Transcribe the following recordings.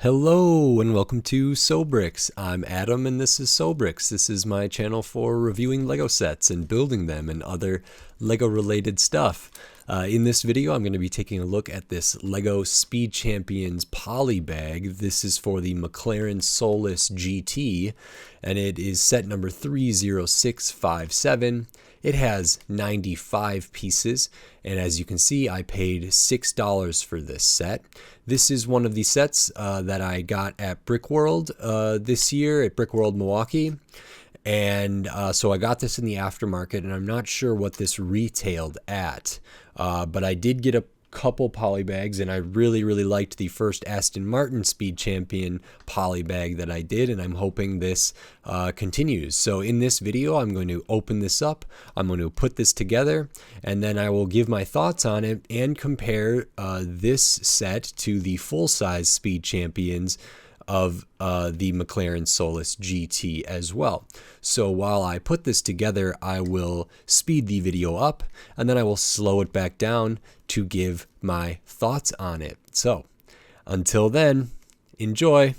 Hello and welcome to Sobrix. I'm Adam and this is Sobrix. This is my channel for reviewing Lego sets and building them and other Lego related stuff. In this video I'm going to be taking a look at this Lego Speed Champions Polybag. This is for the McLaren Solus GT and it is set number 30657. It has 95 pieces, and as you can see, I paid $6 for this set. This is one of the sets that I got at Brickworld this year at Brickworld Milwaukee. And so I got this in the aftermarket, and I'm not sure what this retailed at, but I did get a couple polybags, and I really liked the first Aston Martin Speed Champion polybag that I did, and I'm hoping this continues. So in this video I'm going to open this up, I'm going to put this together, and then I will give my thoughts on it and compare this set to the full-size Speed Champions of the McLaren Solus GT as well. So while I put this together, I will speed the video up and then I will slow it back down to give my thoughts on it. So until then, enjoy.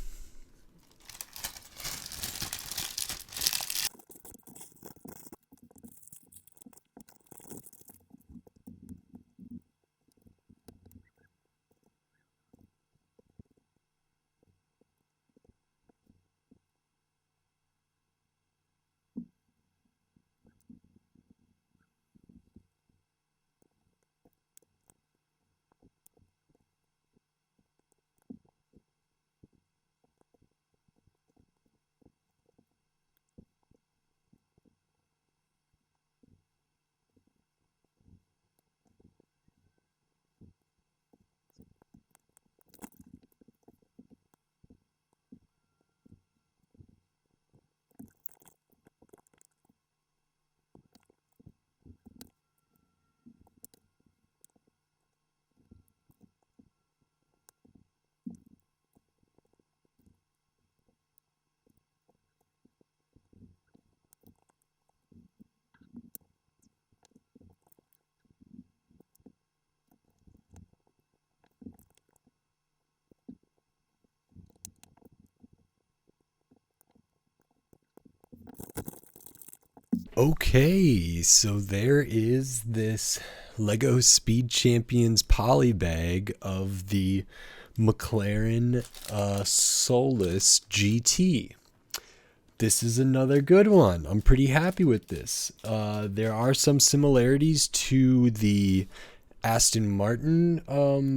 Okay, so there is this Lego Speed Champions polybag of the McLaren Solus GT. This is another good one. I'm pretty happy with this. There are some similarities to the Aston Martin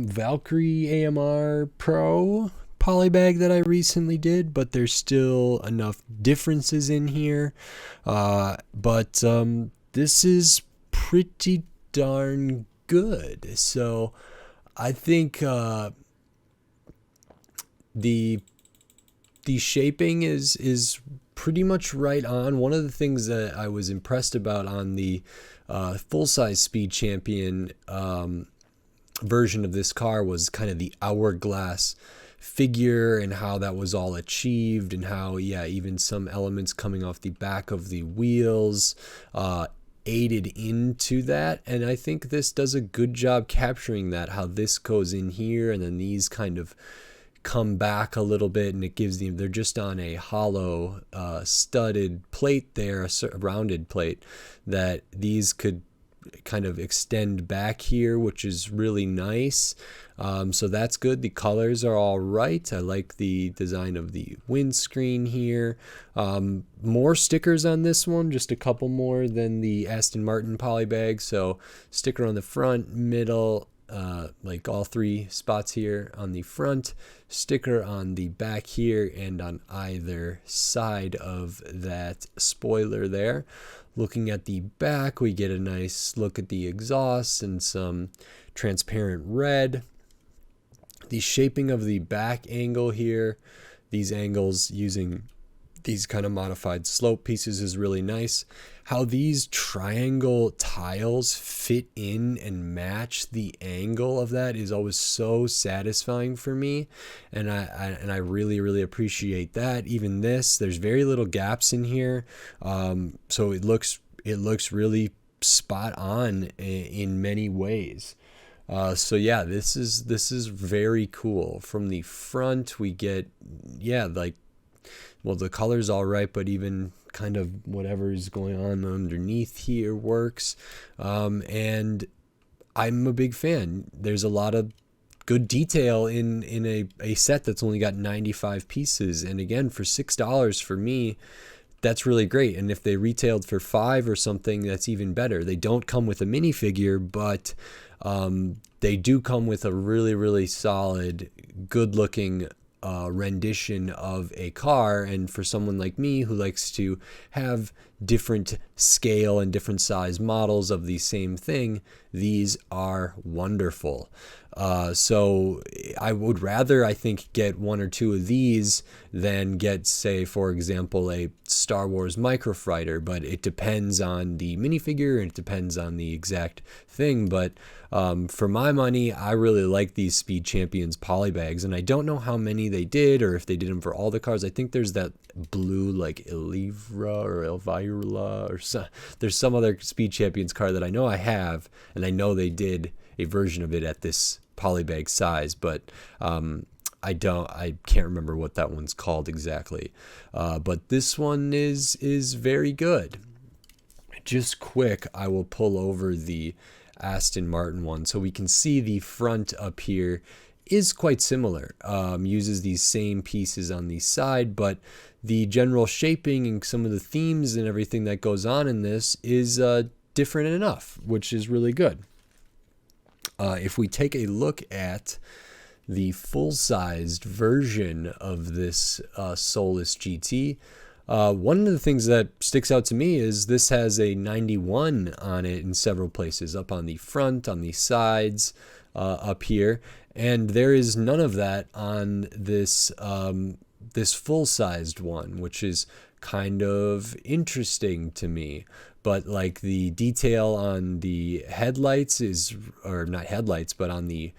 Valkyrie AMR Pro polybag that I recently did, but there's still enough differences in here. But this is pretty darn good. So I think the shaping is pretty much right on. One of the things that I was impressed about on the full-size Speed Champion version of this car was kind of the hourglass figure and how that was all achieved, and how, yeah, even some elements coming off the back of the wheels aided into that. And I think this does a good job capturing that, how this goes in here and then these kind of come back a little bit, and it gives them, they're just on a hollow studded plate there, a rounded plate, that these could kind of extend back here, which is really nice. So that's good. The colors are all right. I like the design of the windscreen here. More stickers on this one, just a couple more than the Aston Martin polybag. So sticker on the front, middle, like all three spots here on the front, sticker on the back here and on either side of that spoiler there. Looking at the back, we get a nice look at the exhaust and some transparent red. The shaping of the back angle here, these angles using these kind of modified slope pieces is really nice. How these triangle tiles fit in and match the angle of that is always so satisfying for me, and I really appreciate that. Even this, there's very little gaps in here, so it looks really spot on in many ways. So yeah, this is very cool. From the front, we get, yeah, like, well, the color's all right, but even kind of whatever is going on underneath here works. And I'm a big fan. There's a lot of good detail in a set that's only got 95 pieces. And again, for $6 for me, that's really great. And if they retailed for 5 or something, that's even better. They don't come with a minifigure, but they do come with a really, really solid, good looking rendition of a car. And for someone like me who likes to have different scale and different size models of the same thing, these are wonderful. So I would rather, I think, get 1 or 2 of these than get, say, for example, a Star Wars microfighter. But it depends on the minifigure and it depends on the exact thing. But for my money, I really like these Speed Champions polybags, and I don't know how many they did or if they did them for all the cars. I think there's that blue, like, Elvira or so, there's some other Speed Champions car that I know I have, and I know they did a version of it at this polybag size, but I can't remember what that one's called exactly. But this one is very good. Just quick, I will pull over the Aston Martin one so we can see the front up here is quite similar. Uses these same pieces on the side, but the general shaping and some of the themes and everything that goes on in this is different enough, which is really good. If we take a look at the full-sized version of this Solus GT, one of the things that sticks out to me is this has a 91 on it in several places, up on the front, on the sides, up here, and there is none of that on this this full-sized one, which is kind of interesting to me. But like the detail on the headlights is, or not headlights, but on the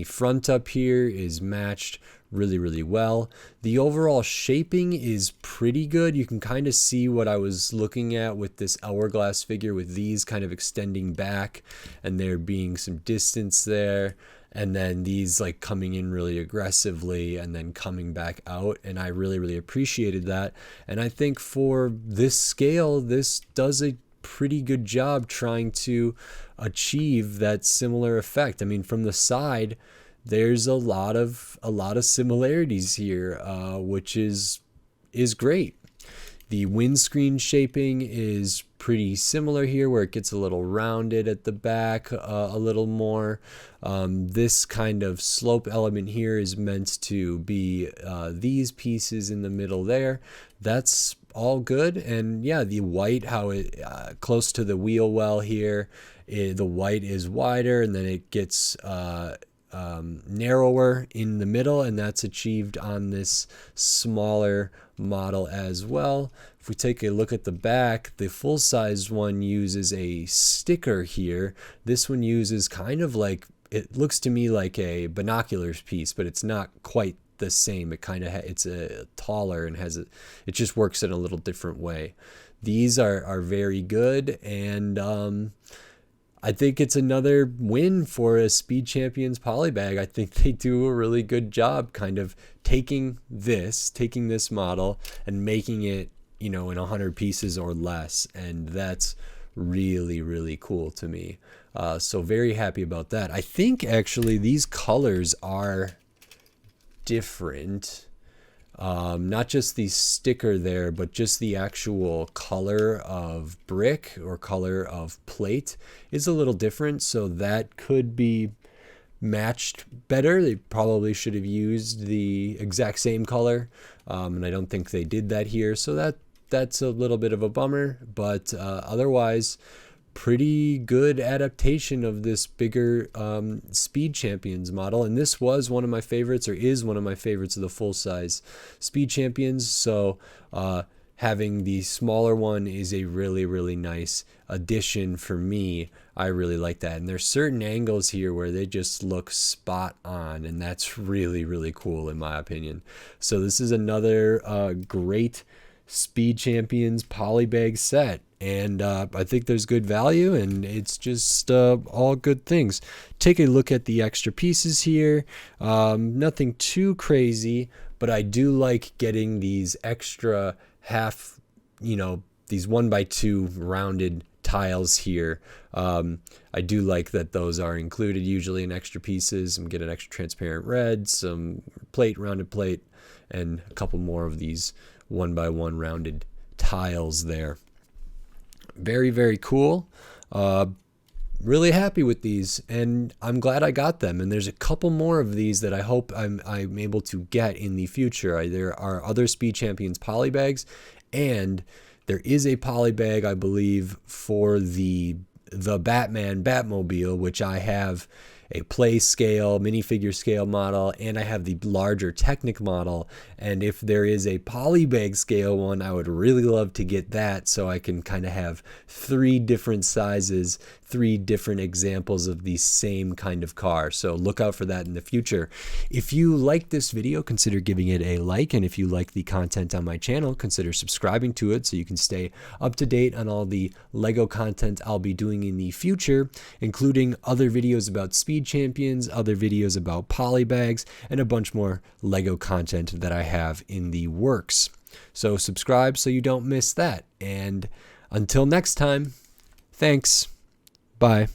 front up here is matched really, really well. The overall shaping is pretty good. You can kind of see what I was looking at with this hourglass figure, with these kind of extending back and there being some distance there, and then these like coming in really aggressively and then coming back out, and I really, really appreciated that. And I think for this scale, this does a pretty good job trying to achieve that similar effect. I mean, from the side, there's a lot of similarities here, which is great. The windscreen shaping is pretty similar here, where it gets a little rounded at the back a little more. This kind of slope element here is meant to be these pieces in the middle there. That's all good. And yeah, the white, how it close to the wheel well here, the white is wider, and then it gets narrower in the middle, and that's achieved on this smaller model as well. If we take a look at the back, the full-size one uses a sticker here. This one uses kind of like, it looks to me like a binoculars piece, but it's not quite the same. It kind of it's a taller and has it just works in a little different way. These are very good, and I think it's another win for a Speed Champions polybag. I think they do a really good job kind of taking this model and making it, you know, in 100 pieces or less, and that's really, really cool to me. So very happy about that. I think actually these colors are different. Not just the sticker there, but just the actual color of brick or color of plate is a little different, so that could be matched better. They probably should have used the exact same color, and I don't think they did that here, so that's a little bit of a bummer, but otherwise pretty good adaptation of this bigger Speed Champions model. And this was one of my favorites, or is one of my favorites, of the full-size Speed Champions. So having the smaller one is a really, really nice addition for me. I really like that. And there's certain angles here where they just look spot on, and that's really, really cool in my opinion. So this is another great Speed Champions Polybag set. And I think there's good value, and it's just all good things. Take a look at the extra pieces here. Nothing too crazy, but I do like getting these extra half, these 1x2 rounded tiles here. I do like that those are included usually in extra pieces. I'm getting extra transparent red, some rounded plate, and a couple more of these 1x1 rounded tiles there. Very, very cool. Really happy with these, and I'm glad I got them. And there's a couple more of these that I hope I'm able to get in the future. There are other Speed Champions polybags, and there is a polybag, I believe, for the Batman Batmobile, which I have a play scale, minifigure scale model, and I have the larger Technic model. And if there is a polybag scale one, I would really love to get that, so I can kind of have 3 different sizes, 3 different examples of the same kind of car. So look out for that in the future. If you like this video, consider giving it a like, and if you like the content on my channel, consider subscribing to it so you can stay up to date on all the Lego content I'll be doing in the future, including other videos about Speed Champions, other videos about polybags, and a bunch more Lego content that I have in the works. So subscribe so you don't miss that. And until next time, thanks. Bye.